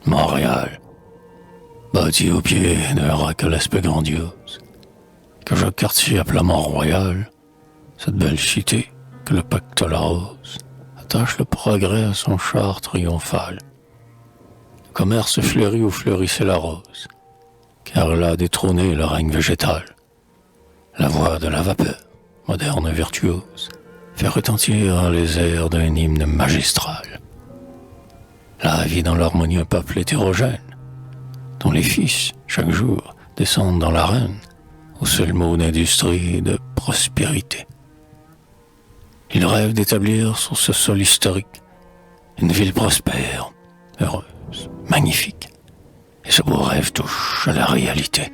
Montréal, bâti au pied d'un roc à l'aspect grandiose, que Jacques Cartier appela Mont-Royal, cette belle cité que le pactole rose attache le progrès à son char triomphal. Le commerce fleurit où fleurissait la rose, car elle a détrôné le règne végétal. La voix de la vapeur, moderne et virtuose, fait retentir les airs d'un hymne magistral. Là vit dans l'harmonie un peuple hétérogène, dont les fils, chaque jour, descendent dans l'arène, au seul mot d'industrie et de prospérité. Ils rêvent d'établir sur ce sol historique une ville prospère, heureuse, magnifique. Et ce beau rêve touche à la réalité.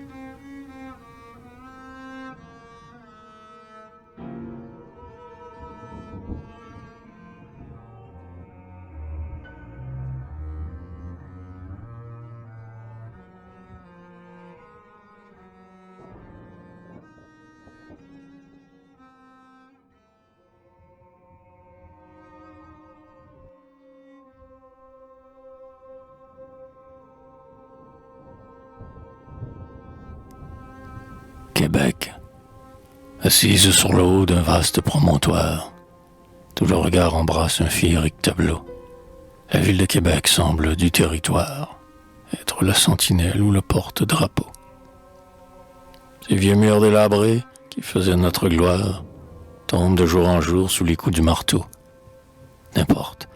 Québec, assise sur le haut d'un vaste promontoire, tout le regard embrasse un féerique tableau. La ville de Québec semble du territoire, être la sentinelle ou le porte-drapeau. Ces vieux murs délabrés qui faisaient notre gloire tombent de jour en jour sous les coups du marteau. N'importe,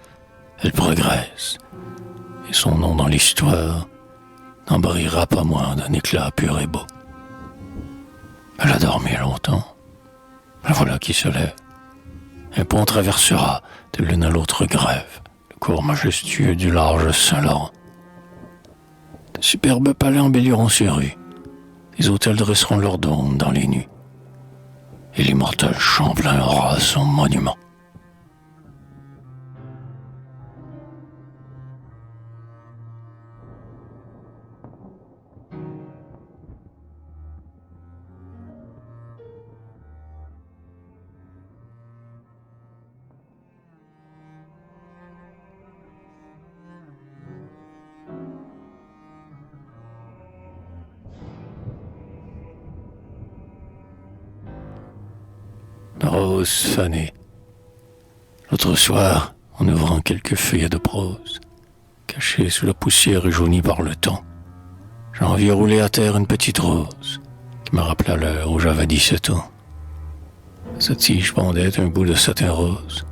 elle progresse, et son nom dans l'histoire n'en brillera pas moins d'un éclat pur et beau. Elle a dormi longtemps. La voilà qui se lève. Un pont traversera de l'une à l'autre grève le cours majestueux du large Saint-Laurent. De superbes palais embelliront ces rues. Les hôtels dresseront leurs dômes dans les nuits. Et l'immortel Champlain aura son monument. Rose fanée. L'autre soir, en ouvrant quelques feuillets de prose, cachés sous la poussière et jaunis par le temps, j'en vis rouler à terre une petite rose qui me rappela l'heure où j'avais 17 ans. À sa tige pendait un bout de satin rose,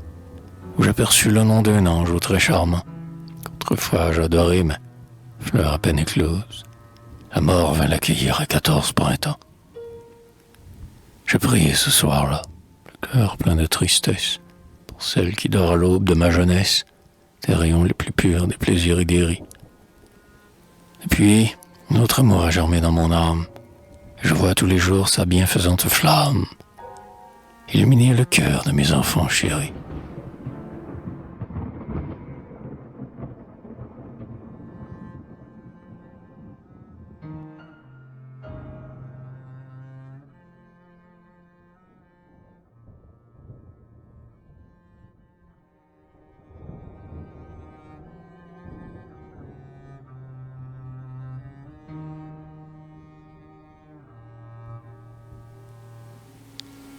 où j'aperçus le nom d'un ange au très charmant, qu'autrefois j'adorais, mais fleur à peine éclose. La mort vint l'accueillir à 14 printemps. Je priais ce soir-là, le cœur plein de tristesse, pour celle qui dort à l'aube de ma jeunesse, des rayons les plus purs des plaisirs aguerris. Et puis, un autre amour a germé dans mon âme, et je vois tous les jours sa bienfaisante flamme illuminer le cœur de mes enfants chéris.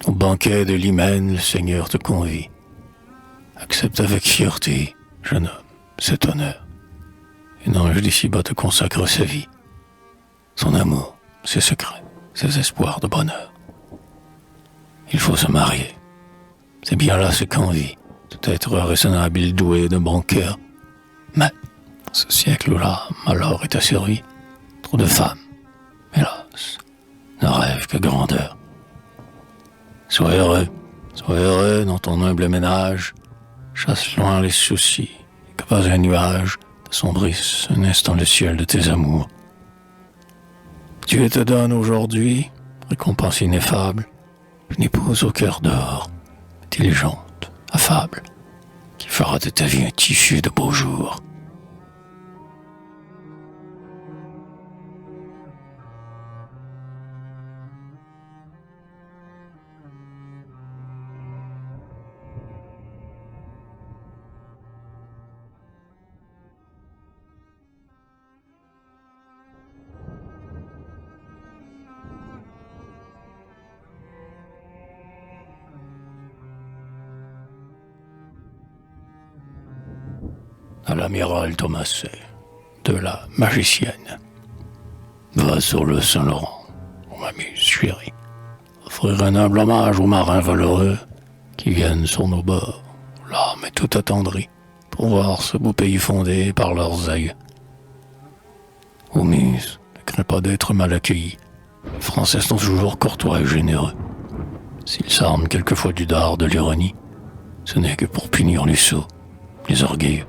Au banquet de l'hymen, le Seigneur te convie. Accepte avec fierté, jeune homme, cet honneur. Un ange d'ici-bas te consacre sa vie, son amour, ses secrets, ses espoirs de bonheur. Il faut se marier. C'est bien là ce qu'envie tout être raisonnable et doué de bon cœur. Mais, dans ce siècle-là, malheur est asservi. Trop de femmes, hélas, ne rêvent que grandeur. Sois heureux dans ton humble ménage. Chasse loin les soucis, et que pas un nuage n'assombrisse un instant le ciel de tes amours. Dieu te donne aujourd'hui, récompense ineffable, une épouse au cœur d'or, intelligente, affable, qui fera de ta vie un tissu de beaux jours. à l'amiral Thomaset, de la magicienne. Va sur le Saint-Laurent, mon ami chéri, offrir un humble hommage aux marins valeureux qui viennent sur nos bords, l'âme est tout attendrie, pour voir ce beau pays fondé par leurs aïeux. Oumise, ne crains pas d'être mal accueilli. Les Français sont toujours courtois et généreux. S'ils s'arment quelquefois du dard de l'ironie, ce n'est que pour punir les sots, les orgueilleux.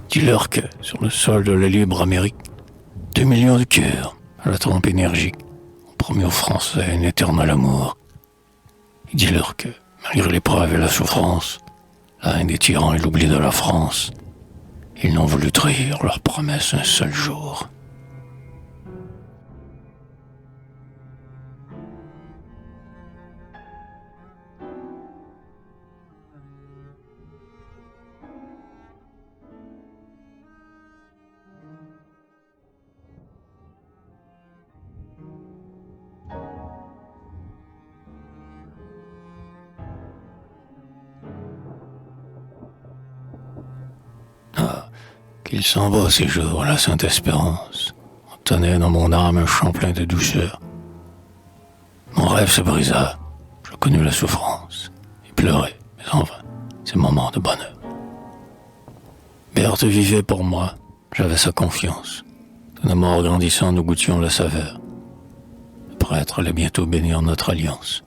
Dis-leur que, sur le sol de la libre Amérique, 2 millions de cœurs, à la trempe énergique, ont promis aux Français un éternel amour. Et dis-leur que, malgré l'épreuve et la souffrance, la haine des tyrans et l'oubli de la France, ils n'ont voulu trahir leur promesse un seul jour. Qu'il s'en va ces jours, la Sainte Espérance. On tenait dans mon âme un chant plein de douceur. Mon rêve se brisa. Je connus la souffrance et pleurai, mais en vain, ces moments de bonheur. Berthe vivait pour moi, j'avais sa confiance. De nos morts grandissant, nous goûtions la saveur. Le prêtre allait bientôt bénir notre alliance.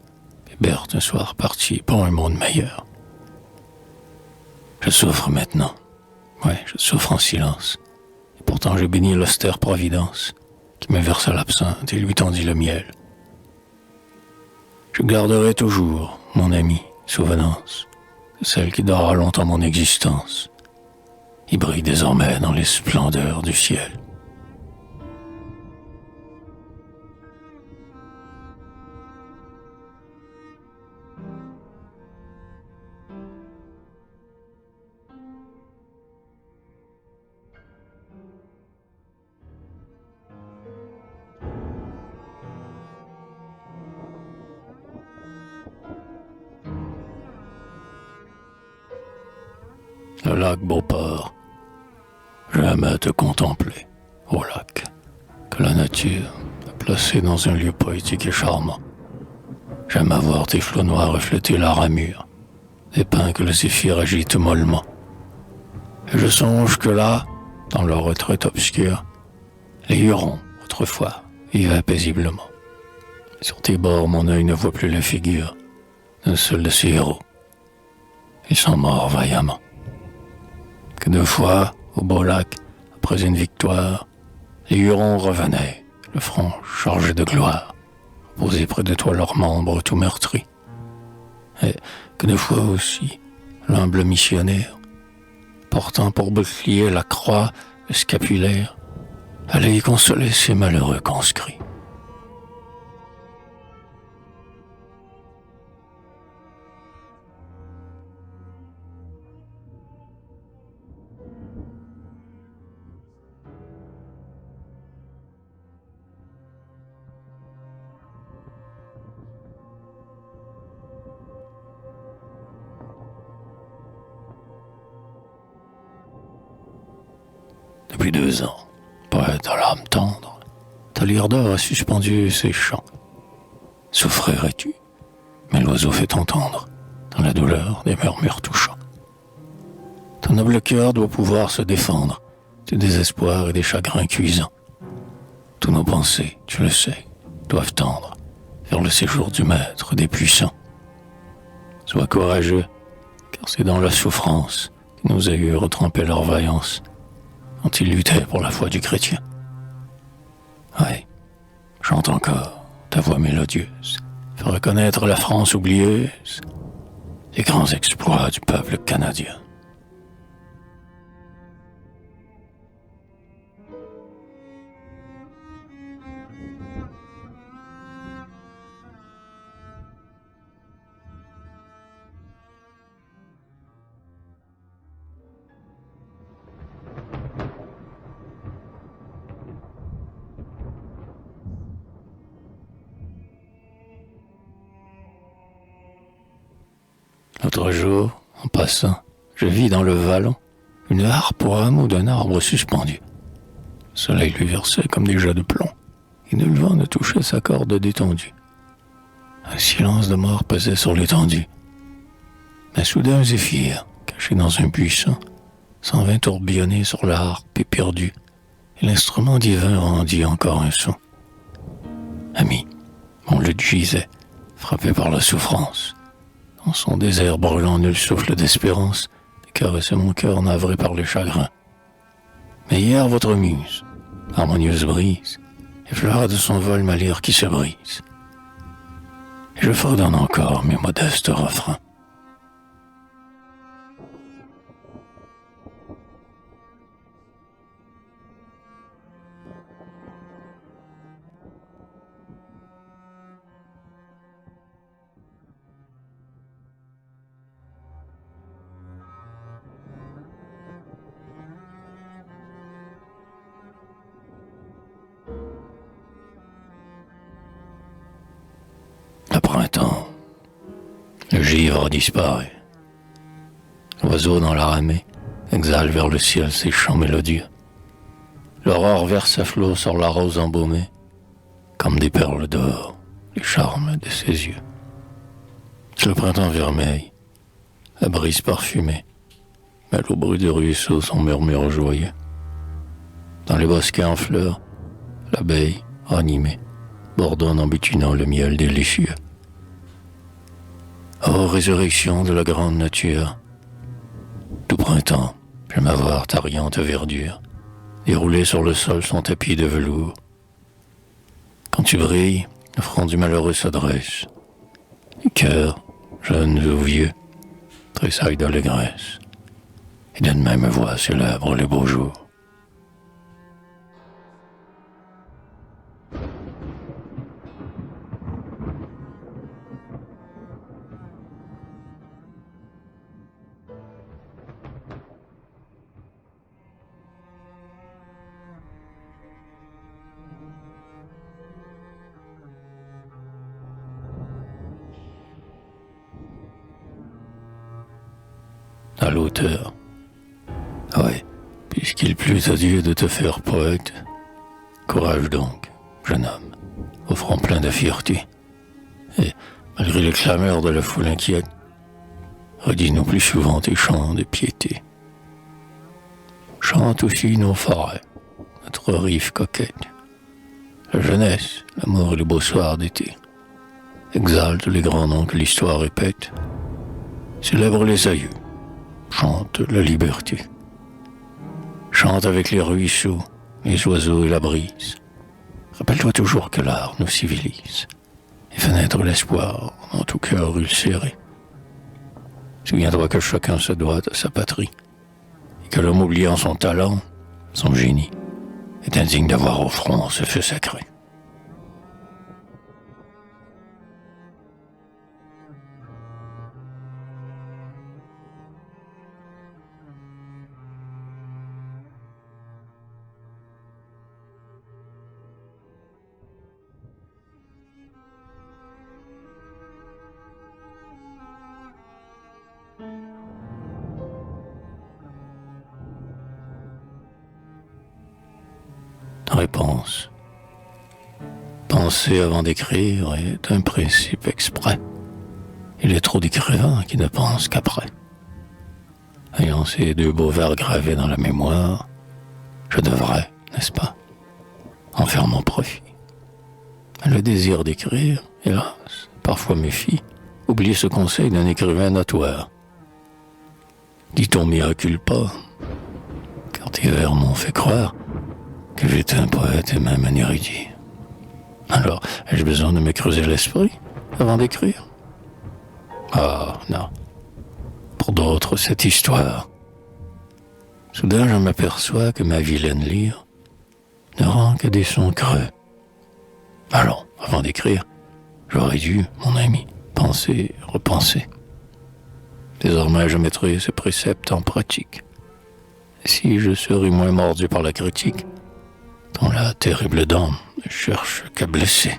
Et Berthe, un soir, partit pour un monde meilleur. Je souffre maintenant. Ouais, je souffre en silence. Et pourtant je bénis l'austère providence qui me versa l'absinthe et lui tendit le miel. Je garderai toujours, mon ami, souvenance de celle qui dora longtemps mon existence. Il brille désormais dans les splendeurs du ciel. Le lac Beauport. J'aime te contempler, au lac, que la nature a placé dans un lieu poétique et charmant. J'aime voir tes flots noirs refléter la ramure, des pins que le zéphyr agite mollement. Et je songe que là, dans leur retraite obscure, les Hurons, autrefois, vivaient paisiblement. Sur tes bords, mon œil ne voit plus la figure d'un seul de ces héros. Ils sont morts vaillamment. Que 2 fois, au beau lac, après une victoire, les Hurons revenaient, le front chargé de gloire, reposer près de toi leurs membres tout meurtris. Et que 2 fois aussi, l'humble missionnaire, portant pour bouclier la croix, le scapulaire, allait y consoler ces malheureux conscrits. Depuis 2 ans, poète à l'âme tendre, ta lyre d'or a suspendu ses chants. Souffrirais-tu, mais l'oiseau fait entendre, dans la douleur, des murmures touchants. Ton noble cœur doit pouvoir se défendre du désespoir et des chagrins cuisants. Tous nos pensées, tu le sais, doivent tendre vers le séjour du Maître des puissants. Sois courageux, car c'est dans la souffrance que nos aïeux retrempé leur vaillance quand ils luttaient pour la foi du chrétien. Oui, chante encore ta voix mélodieuse, fais reconnaître la France oublieuse, les grands exploits du peuple canadien. L'autre jour, en passant, je vis dans le vallon une harpe au rameau d'un arbre suspendu. Le soleil lui versait comme des jets de plomb, et nul vent ne touchait sa corde détendue. Un silence de mort pesait sur l'étendue. Mais soudain un zéphyr, caché dans un buisson, s'en vint tourbillonner sur la harpe éperdue, et l'instrument divin rendit encore un son. Ami, mon luth gisait, frappé par la souffrance. Dans son désert brûlant, nul souffle d'espérance ne caressait mon cœur navré par le chagrin. Mais hier, votre muse, harmonieuse brise, effleura de son vol ma lyre qui se brise. Et je fredonne encore mes modestes refrains. Le printemps, le givre disparaît. L'oiseau dans la ramée exhale vers le ciel ses chants mélodieux. L'aurore verse à flot sur la rose embaumée, comme des perles d'or, les charmes de ses yeux. C'est le printemps vermeil, la brise parfumée, mêle au bruit du ruisseau son murmure joyeux. Dans les bosquets en fleurs, l'abeille, ranimée, bourdonne en butinant le miel délicieux. Ô résurrection de la grande nature, tout printemps, j'aime voir ta riante verdure, dérouler sur le sol son tapis de velours. Quand tu brilles, le front du malheureux se dresse. Les cœurs, jeunes ou vieux, tressaillent d'allégresse, et d'une même voix célèbrent les beaux jours. À l'auteur. Ouais, puisqu'il plut à Dieu de te faire poète, courage donc, jeune homme, au front plein de fierté. Et, malgré les clameurs de la foule inquiète, redis-nous plus souvent tes chants de piété. Chante aussi nos forêts, notre rive coquette. La jeunesse, l'amour et les beaux soirs d'été. Exalte les grands noms que l'histoire répète. Célèbre les aïeux. Chante la liberté. Chante avec les ruisseaux, les oiseaux et la brise. Rappelle-toi toujours que l'art nous civilise et fait naître l'espoir dans tout cœur ulcéré. Souviens-toi que chacun se doit à sa patrie et que l'homme oubliant son talent, son génie, est indigne d'avoir au front ce feu sacré. Réponse. Penser avant d'écrire est un principe exprès. Il est trop d'écrivains qui ne pensent qu'après. Ayant ces deux beaux vers gravés dans la mémoire, je devrais, n'est-ce pas, en faire mon profit. Le désir d'écrire, hélas, parfois méfie, oublie ce conseil d'un écrivain notoire. Dit-on miracle pas, car tes vers m'ont fait croire que j'étais un poète et même un érudit. Alors, ai-je besoin de me creuser l'esprit avant d'écrire? Ah, non. Pour d'autres, cette histoire. Soudain, je m'aperçois que ma vilaine lyre ne rend que des sons creux. Allons, avant d'écrire, j'aurais dû, mon ami, penser, repenser. Désormais, je mettrai ce précepte en pratique. Si je serais moins mordu par la critique, dont la terrible dame ne cherche qu'à blesser.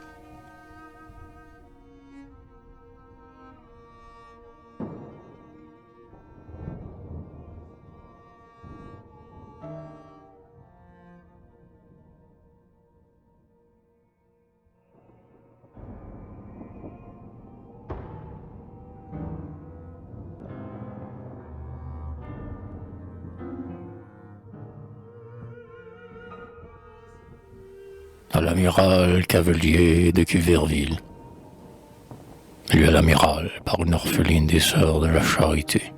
à l'amiral Cavelier de Cuverville. Lui à l'amiral par une orpheline des sœurs de la Charité.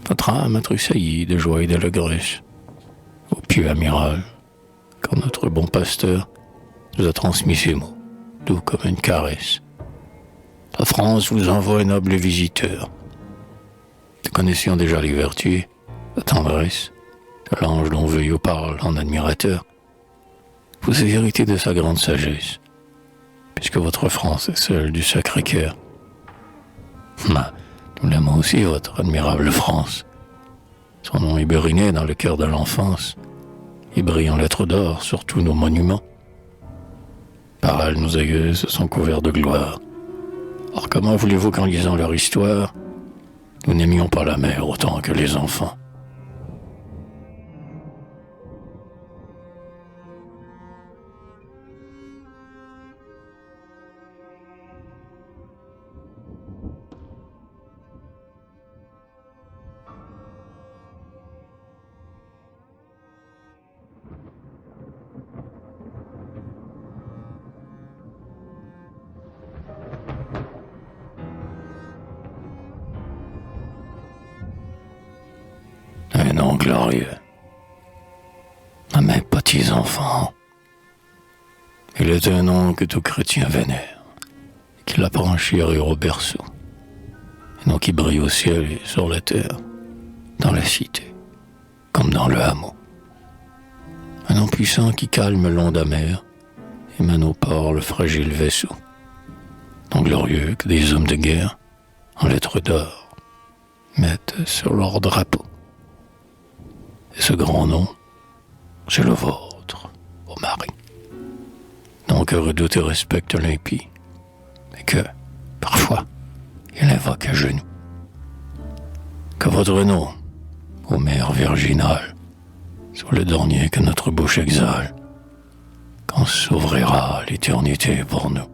Votre âme a tressailli de joie et d'allégresse, au pieux amiral, quand notre bon pasteur nous a transmis ces mots, doux comme une caresse. La France vous envoie un noble visiteur. Nous connaissions déjà les vertus, la tendresse, de l'ange dont Veuillot parle en admirateur. Vous avez hérité de sa grande sagesse, puisque votre France est celle du Sacré-Cœur. Nous l'aimons aussi, votre admirable France. Son nom est bériné dans le cœur de l'enfance. Il brille en lettres d'or sur tous nos monuments. Par elle, nos aïeux se sont couverts de gloire. Or, comment voulez-vous qu'en lisant leur histoire, nous n'aimions pas la mer autant que les enfants? Un nom glorieux. À mes petits enfants. Il est un nom que tout chrétien vénère, qu'il apprend chéri au berceau. Un nom qui brille au ciel et sur la terre, dans la cité, comme dans le hameau. Un nom puissant qui calme l'onde amère et mène au port le fragile vaisseau. Nom glorieux que des hommes de guerre, en lettres d'or, mettent sur leur drapeau. Et ce grand nom, c'est le vôtre, ô Marie. Nom que redoute et respecte l'impie, et que, parfois, il invoque à genoux. Que votre nom, ô Mère virginale, soit le dernier que notre bouche exhale, quand s'ouvrira l'éternité pour nous.